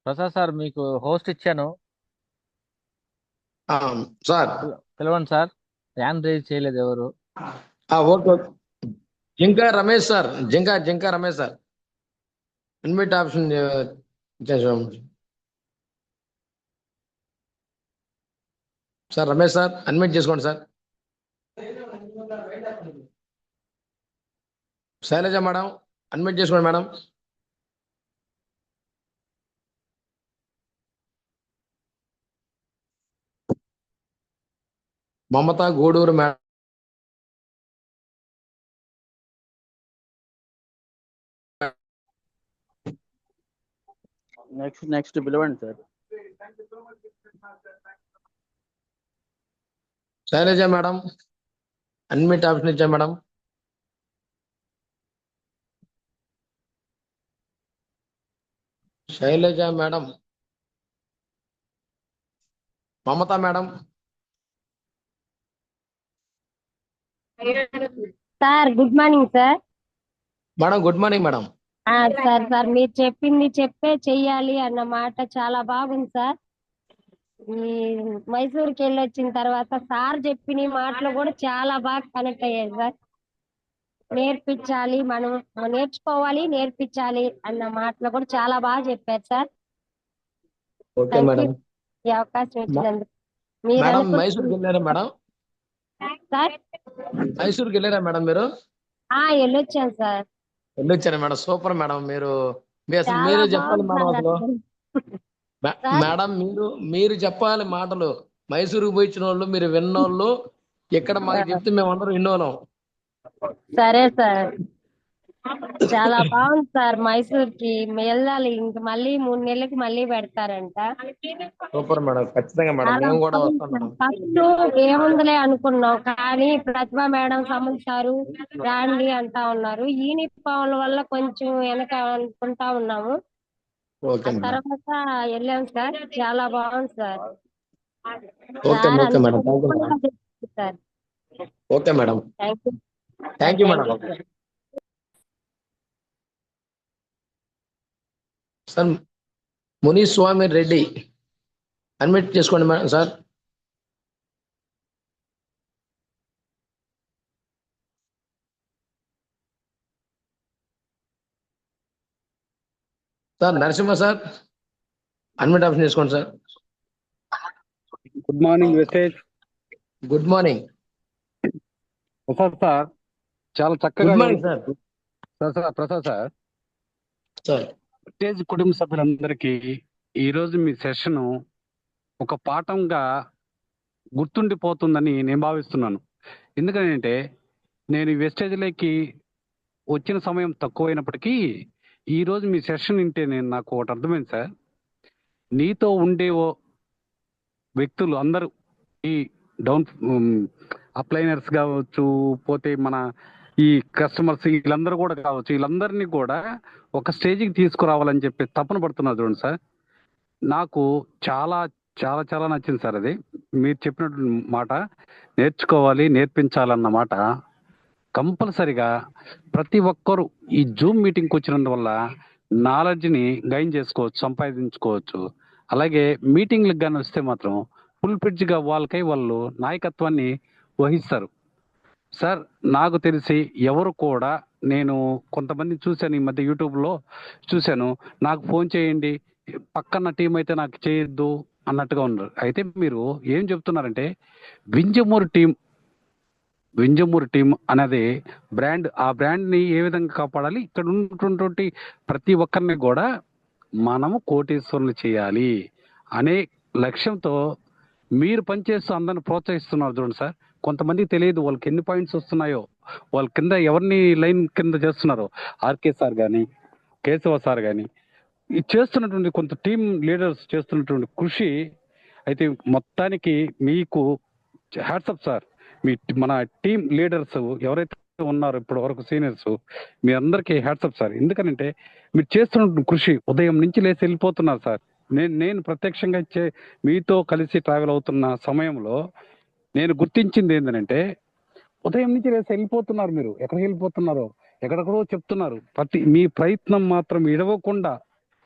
Prasad sir మీకు హోస్ట్ ఇచ్చాను, ఆ, సార్ పిలవండి సార్. హ్యాండ్ రేజ్ చేయలేదు ఎవరు. Okay okay. Jinka Ramesh sir, Jinka Ramesh sir, unmute option చేసాం సార్. రమేష్ సార్ అన్మిట్ చేసుకోండి సార్. శైలజ మేడం అన్మిట్ చేసుకోండి madam. Mamata Guduru madam. Next పిలవండి sir. Shailaja madam unmute option ఇచ్చా madam. Shailaja madam, Mamata madam. Sir good morning sir. Madam good morning madam. Sir మీరు చెప్పింది చెయ్యాలి అన్న మాట చాలా బాగుంది సార్. ఈ మైసూర్కి వెళ్ళి వచ్చిన తర్వాత సార్ చెప్పిన మాటలు కూడా చాలా బాగా కనెక్ట్ అయ్యాయి సార్. నేర్పించాలి, మనం నేర్చుకోవాలి, నేర్పించాలి అన్న మాటలు కూడా చాలా బాగా చెప్పారు sir. Okay thank you madam. ఈ అవకాశం ఇచ్చినందుకు. మీరు మేడం అనుకుంటున్న మైసూర్కి వెళ్ళారా మేడం? సార్ మైసూర్కి వెళ్ళారా మేడం మీరు? వెళ్ళొచ్చాను సార్. వెళ్ళొచ్చారా మేడం? Super madam. అసలు చాలా మీరే చెప్పాలి బాగుంది మేడం. సార్ అసలు అసలు. సార్ మేడం మీరు చెప్పాలి మాటలు. మైసూరుకు పోయించిన వాళ్ళు, మీరు విన్నోళ్ళు, ఇక్కడ మాకు చెప్తే మేమందరం విన్నోళ్ళం. సరే సార్, చాలా బాగుంది సార్. మైసూర్కి వెళ్ళాలి, ఇంక మళ్ళీ 3 నెలలకి మళ్ళీ పెడతారంట. సూపర్ మేడం, ఖచ్చితంగా మేడం. చాలా మేము కూడా బాగుంది వస్తాం సార్. మేడం. ఫస్ట్ ఏముందిలే అనుకున్నాం, కానీ ప్రతిభా మేడం, సమంత్ సారు రాండి అంటా ఉన్నారు. యూనిఫామ్ వల్ల కొంచెం వెనక అనుకుంటా ఉన్నాము. ఓకే ఆ మేడం. తర్వాత వెళ్ళాం సార్. చాలా బాగుంది సార్. ఓకే సార్ ఓకే అంత మేడం. థ్యాంక్ యూ ఓపెన్ గా మేడం. చెప్పారు sir. Okay madam. Thank you thank you madam. Sir. Sir Muniswamy Reddy admit చేసుకోండి madam. Sir Narasimha sir admit option చేసుకోండి sir. Good morning Vestige. Good morning. Prasad sir చాలా చక్కగా good morning sir. Prasad sir, sir Vestige కుటుంబ సభ్యులందరికీ ఈరోజు మీ session ఒక పాఠంగా గుర్తుండిపోతుందని నేను భావిస్తున్నాను. ఎందుకంటే నేను ఈ వెస్టేజ్లోకి వచ్చిన సమయం తక్కువైనప్పటికీ ఈరోజు మీ సెషన్ వింటే నాకు ఒకటి అర్థమైంది సార్. నీతో ఉండే వ్యక్తులు అందరూ, ఈ డౌన్ అప్లైనర్స్ కావచ్చు, పోతే మన ఈ కస్టమర్స్, వీళ్ళందరూ కూడా కావచ్చు, వీళ్ళందరినీ కూడా ఒక స్టేజ్కి తీసుకురావాలని చెప్పి తపన పడుతున్నారు చూడండి సార్. నాకు చాలా చాలా చాలా నచ్చింది సార్. అది మీరు చెప్పినట్టు మాట, నేర్చుకోవాలి, నేర్పించాలన్న మాట కంపల్సరిగా ప్రతి ఒక్కరు ఈ జూమ్ మీటింగ్కి వచ్చినందువల్ల నాలెడ్జ్ని గైన్ చేసుకోవచ్చు, సంపాదించుకోవచ్చు. అలాగే మీటింగ్లకు కానీ వస్తే మాత్రం ఫుల్ ఫ్లెడ్జ్గా వాళ్ళు నాయకత్వాన్ని వహిస్తారు సార్. నాకు తెలిసి ఎవరు కూడా, నేను కొంతమంది చూశాను ఈ మధ్య యూట్యూబ్లో చూశాను, నాకు ఫోన్ చేయండి, పక్కన టీం అయితే నాకు చేయొద్దు అన్నట్టుగా ఉన్నారు. అయితే మీరు ఏం చెప్తున్నారంటే వింజమూరు టీం అనేది బ్రాండ్, ఆ బ్రాండ్ని ఏ విధంగా కాపాడాలి, ఇక్కడ ఉన్నటువంటి ప్రతి ఒక్కరిని కూడా మనము కోటీశ్వరులు చేయాలి అనే లక్ష్యంతో మీరు పనిచేస్తూ అందరిని ప్రోత్సహిస్తున్నారు చూడండి సార్. కొంతమందికి తెలియదు వాళ్ళకి ఎన్ని పాయింట్స్ వస్తున్నాయో, వాళ్ళ కింద ఎవరిని లైన్ కింద చేస్తున్నారో, ఆర్కే సార్ కానీ, కేశవ సార్ కానీ, ఇది చేస్తున్నటువంటి కొంత టీం లీడర్స్ చేస్తున్నటువంటి కృషి అయితే మొత్తానికి మీకు హ్యాట్సప్ సార్. మన టీం లీడర్స్ ఎవరైతే ఉన్నారో ఇప్పటి వరకు సీనియర్స్, మీ అందరికీ హ్యాట్సప్ సార్. ఎందుకనంటే మీరు చేస్తున్న కృషి, ఉదయం నుంచి లేచి వెళ్ళిపోతున్నారు సార్. నేను ప్రత్యక్షంగా మీతో కలిసి ట్రావెల్ అవుతున్న సమయంలో నేను గుర్తించింది ఏంటంటే, ఉదయం నుంచి లేచి వెళ్ళిపోతున్నారు. మీరు ఎక్కడికి వెళ్ళిపోతున్నారో, ఎక్కడెక్కడో చెప్తున్నారు. మీ ప్రయత్నం మాత్రం ఇడవకుండా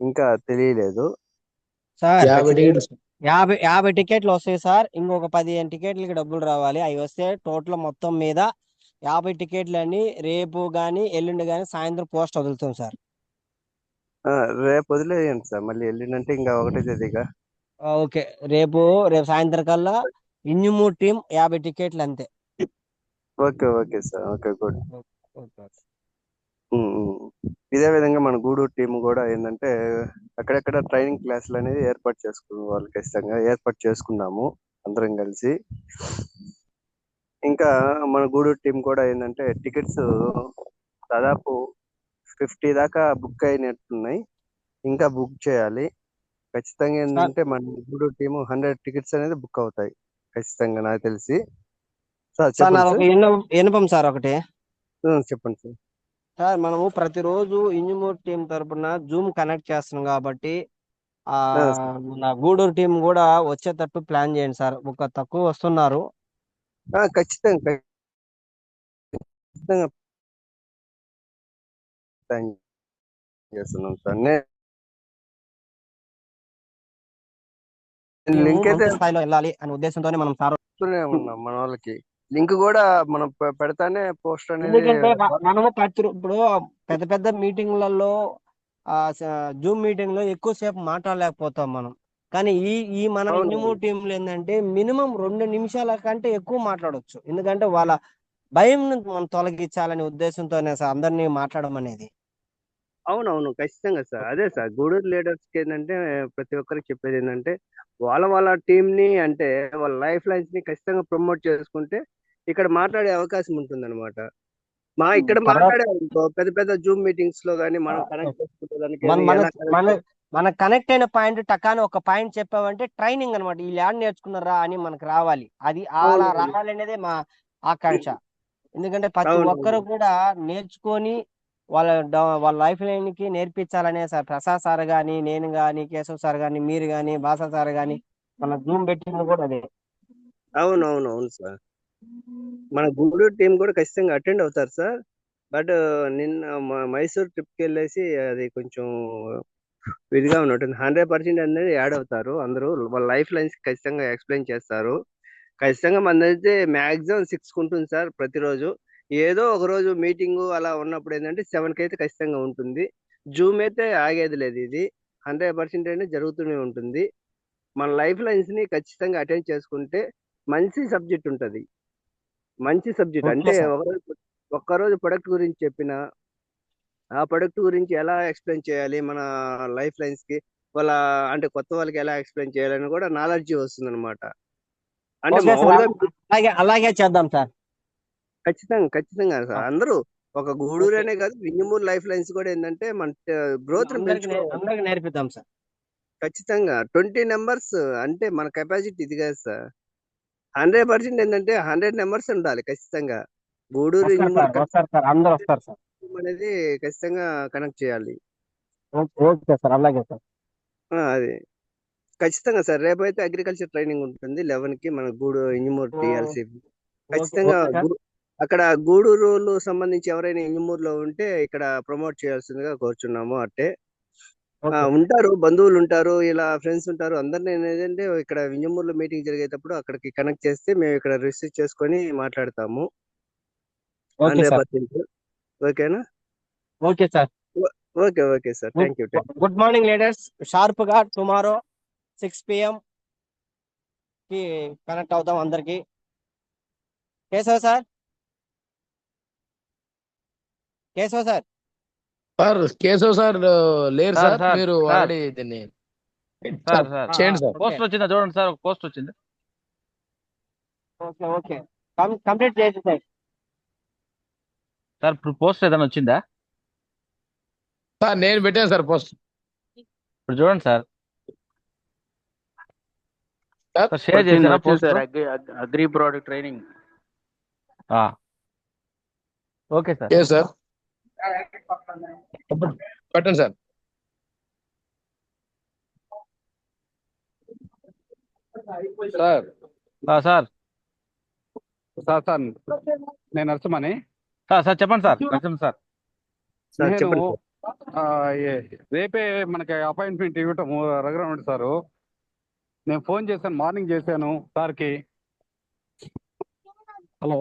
ఇంకా తెలియలేదు సార్. 50 టికెట్స్. 50 టికెట్లు వస్తాయి సార్. ఇంకొక 15 టికెట్లకి డబ్బులు రావాలి. అవి వస్తే టోటల్ మొత్తం మీద 50 టికెట్లని రేపు కానీ ఎల్లుండి కానీ సాయంత్రం పోస్ట్ వదులుతాం సార్. రేపు వదిలేయండి సార్, మళ్ళీ వెళ్ళిందంటే ఇంకా 1వ తేదీగా. ఓకే, రేపు సాయంత్రం కల్లా ఇంజమూర్ టీం 50 టికెట్లు అంతే. Okay okay sir, okay good. Okay. ఇదే విధంగా మన గూడూరు టీం కూడా ఏంటంటే అక్కడెక్కడ ట్రైనింగ్ క్లాసులు అనేది ఏర్పాటు వాళ్ళు ఖచ్చితంగా ఏర్పాటు చేసుకున్నాము అందరం కలిసి. ఇంకా మన గూడూరు టీం కూడా ఏంటంటే టికెట్స్ దాదాపు 50 దాకా బుక్ అయినట్టున్నాయి, ఇంకా బుక్ చేయాలి ఖచ్చితంగా. ఏంటంటే మన గూడూరు టీం 100 టికెట్స్ అనేది బుక్ అవుతాయి ఖచ్చితంగా నాకు తెలిసి. సార్ సార్ చెప్పండి నాది ఒక విన్నపం సార్ ఒకటి. చెప్పండి సార్. సార్ మనము ప్రతిరోజు ఇంజమూర్ టీం తరపున జూమ్ కనెక్ట్ చేస్తున్నాం కాబట్టి మన గూడూరు టీం కూడా వచ్చేటట్టు ప్లాన్ చేయండి సార్. ఒక తక్కువ వస్తున్నారు. ఖచ్చితంగా ఖచ్చితంగా ప్లాన్ చేస్తున్నాం సార్. లింక్ అయితే స్థాయిలో వెళ్ళాలి అనే ఉద్దేశంతోనే మనం సార్ ఉన్నాం. మన వాళ్ళకి లింక్ కూడా మనం పెడతానే పోస్ట్ అనేది. ఎందుకంటే మనము ఇప్పుడు పెద్ద పెద్ద మీటింగ్లలో జూమ్ మీటింగ్ లో ఎక్కువసేపు మాట్లాడలేకపోతాం మనం. కానీ ఈ మన ఇంజమూర్ టీంలో ఏంటంటే మినిమం 2 నిమిషాల కంటే ఎక్కువ మాట్లాడవచ్చు. ఎందుకంటే వాళ్ళ భయం మనం తొలగించాలనే ఉద్దేశంతోనే సార్ అందరినీ మాట్లాడమనేది. అవునవును ఖచ్చితంగా సార్. అదే సార్ గూడూరు లీడర్స్ కి ఏంటంటే ప్రతి ఒక్కరికి చెప్పేది ఏంటంటే వాళ్ళ టీం ని అంటే వాళ్ళ లైఫ్ లైన్స్ ని ఖచ్చితంగా ప్రమోట్ చేసుకుంటే ఇక్కడ మాట్లాడే అవకాశం ఉంటుంది అనమాట. ఇక్కడ మాట్లాడే పెద్ద పెద్ద జూమ్ మీటింగ్స్ లో కానీ మనం కనెక్ట్ చేసుకుంటే మన కనెక్ట్ అయిన పాయింట్ టకాని ఒక పాయింట్ చెప్పామంటే ట్రైనింగ్ అనమాట. ఈ ల్యాండ్ నేర్చుకున్నారా అని మనకు రావాలి. అది అలా రావాలనేదే మా ఆకాంక్ష. ఎందుకంటే ప్రతి ఒక్కరు కూడా నేర్చుకొని వాళ్ళ లైఫ్ లైన్ కి నేర్పించాలనే సార్. ప్రసాద్ సార్ గాని, నేను గాని, కేశవ్ సార్ గాని, మీరు గాని, బాసా సార్ గాని మన జూమ్ పెట్టింది కూడా అదే. అవును సార్. మన గూడూరు టీం కూడా ఖచ్చితంగా అటెండ్ అవుతారు సార్. బట్ నిన్న మైసూర్ ట్రిప్కి వెళ్ళేసి అది కొంచెం ఇదిగా ఉన్నట్టుంది. 100% అనేది యాడ్ అవుతారు అందరూ. వాళ్ళ లైఫ్ లైన్స్ ఖచ్చితంగా ఎక్స్ప్లెయిన్ చేస్తారు. ఖచ్చితంగా మనదైతే మ్యాక్సిమం 6 ఉంటుంది సార్ ప్రతిరోజు. ఏదో ఒక రోజు మీటింగ్ అలా ఉన్నప్పుడు ఏంటంటే 7కి అయితే ఖచ్చితంగా ఉంటుంది. జూమ్ అయితే ఆగేది లేదు. ఇది 100% అనేది జరుగుతూనే ఉంటుంది. మన లైఫ్ లైన్స్ ని ఖచ్చితంగా అటెండ్ చేసుకుంటే మంచి సబ్జెక్ట్ ఉంటుంది. మంచి సబ్జెక్ట్ అంటే ఒక్కరోజు ప్రొడక్ట్ గురించి చెప్పిన ఆ ప్రొడక్ట్ గురించి ఎలా ఎక్స్ప్లెయిన్ చేయాలి మన లైఫ్ లైన్స్ కి, వాళ్ళ అంటే కొత్త వాళ్ళకి ఎలా ఎక్స్ప్లెయిన్ చేయాలని కూడా నాలెడ్జ్ వస్తుంది అనమాట. అంటే అలాగే చేద్దాం సార్. ఖచ్చితంగా సార్. అందరూ ఒక గూడూరేనే కాదు, వింజమూరు లైఫ్ లైన్స్ కూడా ఏంటంటే మన గ్రోత్ అందరికి నేర్పిద్దాం సార్. ఖచ్చితంగా 20 నెంబర్స్ అంటే మన కెపాసిటీ ఇది కాదు సార్. 100% ఏంటంటే 100 నెంబర్స్ ఉండాలి ఖచ్చితంగా. గూడూరు అనేది ఖచ్చితంగా కనెక్ట్ చేయాలి. ఓకే సార్, అలాగే సార్. అది ఖచ్చితంగా సార్. రేపైతే అగ్రికల్చర్ ట్రైనింగ్ ఉంటుంది 11కి మన ఇంజమూరు టీఎల్సీ. ఖచ్చితంగా అక్కడ గూడూరు సంబంధించి ఎవరైనా ఇంజమూరులో ఉంటే ఇక్కడ ప్రమోట్ చేయాల్సిందిగా కోరుచున్నాము. అట్టే ఉంటారు, బంధువులు ఉంటారు, ఇలా ఫ్రెండ్స్ ఉంటారు. అందరినీ ఏంటంటే ఇక్కడ వింజమూరులో మీటింగ్ జరిగేటప్పుడు అక్కడికి కనెక్ట్ చేస్తే మేము ఇక్కడ రిసీవ్ చేసుకొని మాట్లాడతాము. 100%. ఓకేనా? Okay sir. Okay sir. Thank you. Good morning leaders. Sharp గా టుమారో 6 PM కి కనెక్ట్ అవుతాం అందరికి. కేశవ్ సార్ కేశవ్ సార్ లేరు సార్. మీరు ఆల్రెడీ దీన్ని చేయండి సార్. పోస్ట్ వచ్చిందా చూడండి సార్, ఒక పోస్ట్ వచ్చింది. ఓకే కంప్లీట్ చేయండి సార్. సార్ ఇప్పుడు పోస్ట్ ఏదైనా వచ్చిందా సార్? నేను పెట్టాను సార్ పోస్ట్. ఇప్పుడు చూడండి సార్. షేర్ చేశారా post? Agri product training. Okay sir. Sir పెట్టండి సార్. సార్ నేను నరసింహని. సార్ చెప్పండి సార్. నరసింహ సార్, నేను ఆ, రేపే మనకి అపాయింట్మెంట్ ఇవ్వటం రఘురామరెడ్డి సారు. నేను ఫోన్ చేశాను, మార్నింగ్ చేశాను సార్కి. హలో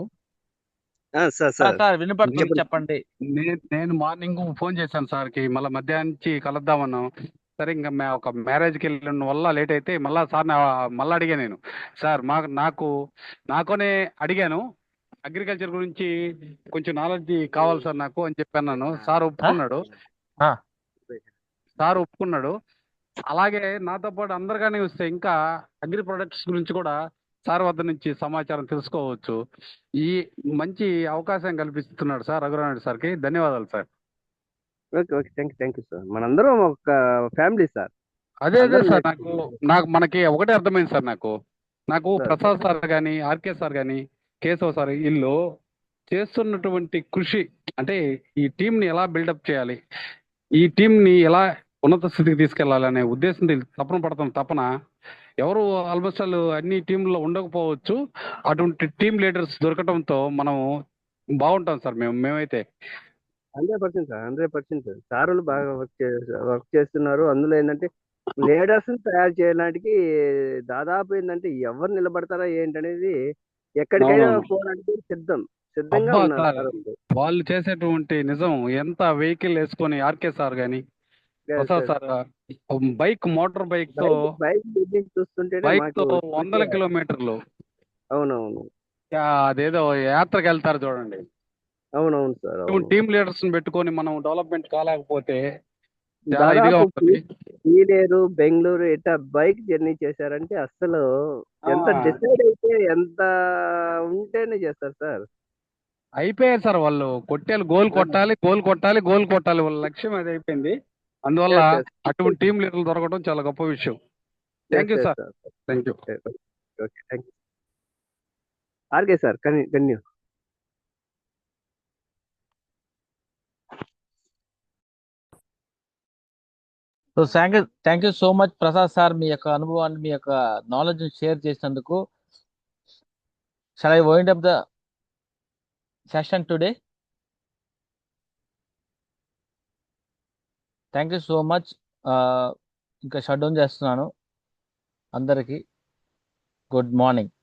సార్ సార్ వినపడుతుంది, చెప్పండి. చెప్పండి. నేను మార్నింగ్ ఫోన్ చేశాను సార్కి, మళ్ళీ మధ్యాహ్నం నుంచి కలుద్దామన్నాం. సరే ఇంకా ఒక మ్యారేజ్కి వెళ్ళిన వల్ల లేట్ అయితే మళ్ళీ సార్ మళ్ళీ అడిగాను నేను. సార్ నాకునే అడిగాను, అగ్రికల్చర్ గురించి కొంచెం నాలెడ్జ్ కావాలి సార్ నాకు అని చెప్పాను. సార్ ఒప్పుకున్నాడు. ఆ. సార్ ఒప్పుకున్నాడు. అలాగే నాతో పాటు అందరిగానే వస్తే ఇంకా అగ్రి ప్రొడక్ట్స్ గురించి కూడా సార్ వద్ద నుంచి సమాచారం తెలుసుకోవచ్చు. ఈ మంచి అవకాశం కల్పిస్తున్నాడు సార్ రఘురామరెడ్డి సార్కి. ధన్యవాదాలు sir. Okay okay thank you sir. మనందరం ఒక ఫ్యామిలీ సార్. అదే అందరం సార్, నేర్చుకుందాం. మనకి ఒకటే అర్థమైంది సార్. నాకు సార్ ప్రసాద్ సార్ కానీ, ఆర్కే సార్ కానీ, కేశవ్ సార్ వీళ్ళు చేస్తున్నటువంటి కృషి, అంటే ఈ టీంని ఎలా బిల్డప్ చేయాలి, ఈ టీంని ఎలా ఉన్నత స్థితికి తీసుకెళ్లాలి అనే ఉద్దేశంతో తపన పడతాం. తపన ఎవరు ఆల్మోస్ట్ అన్ని టీంలో ఉండకపోవచ్చు. అటువంటి టీం లీడర్స్ దొరకటంతో మనం బాగుంటాం సార్. మేమైతే 100% సార్, 100% సారులు బాగా వర్క్ చేస్తున్నారు. అందులో ఏంటంటే లీడర్స్ తయారు చేయడానికి దాదాపు ఏంటంటే ఎవరు నిలబడతారా ఏంటనేది ఎక్కడికైనా అవునవును. పోవడానికి సిద్ధంగా అబ్బా ఉన్నారు సార్, సార్. వాళ్ళు చేసేటువంటి నిజం, ఎంత వెహికల్ వేసుకొని ఆర్కే సార్ కానీ, ప్రసాద్ సార్ మోటార్ బైక్ తో బైక్ బిల్డింగ్ చూస్తుంటేనే బైక్ మాకు తో 100 కిలోమీటర్లు అవునవును అదేదో యాత్రకు వెళ్తారు చూడండి. అవునవును సార్. అవును. టీమ్ లీడర్స్ పెట్టుకొని మనం డెవలప్మెంట్ కాలేకపోతే చాలా ఇదిగా దాదాపు ఉంటుంది. పీలేరు, బెంగళూరు ఇట్లా బైక్ జర్నీ చేశారంటే అసలు ఎంత డిసైడ్ అయితే ఎంత ఉంటేనే చేస్తారు సార్. అయిపోయారు సార్ వాళ్ళు. గోల్ కొట్టాలి, గోల్ కొట్టాలి, గోల్ కొట్టాలి, వాళ్ళ లక్ష్యం అది అయిపోయింది. అందువల్ల Yes, yes. అటువంటి టీం లీడర్లు దొరకడం చాలా గొప్ప విషయం. Thank you Yes, sir. sir. Thank you. Okay, thank you. RK sir కన్యూ. So thank you so much Prasad sir, మీ యొక్క అనుభవాన్ని, మీ యొక్క నాలెడ్జ్ షేర్ చేసినందుకు. Shall I wind up the session today? Thank you so much. ఇంకా shut down చేస్తున్నాను. అందరికీ గుడ్ మార్నింగ్.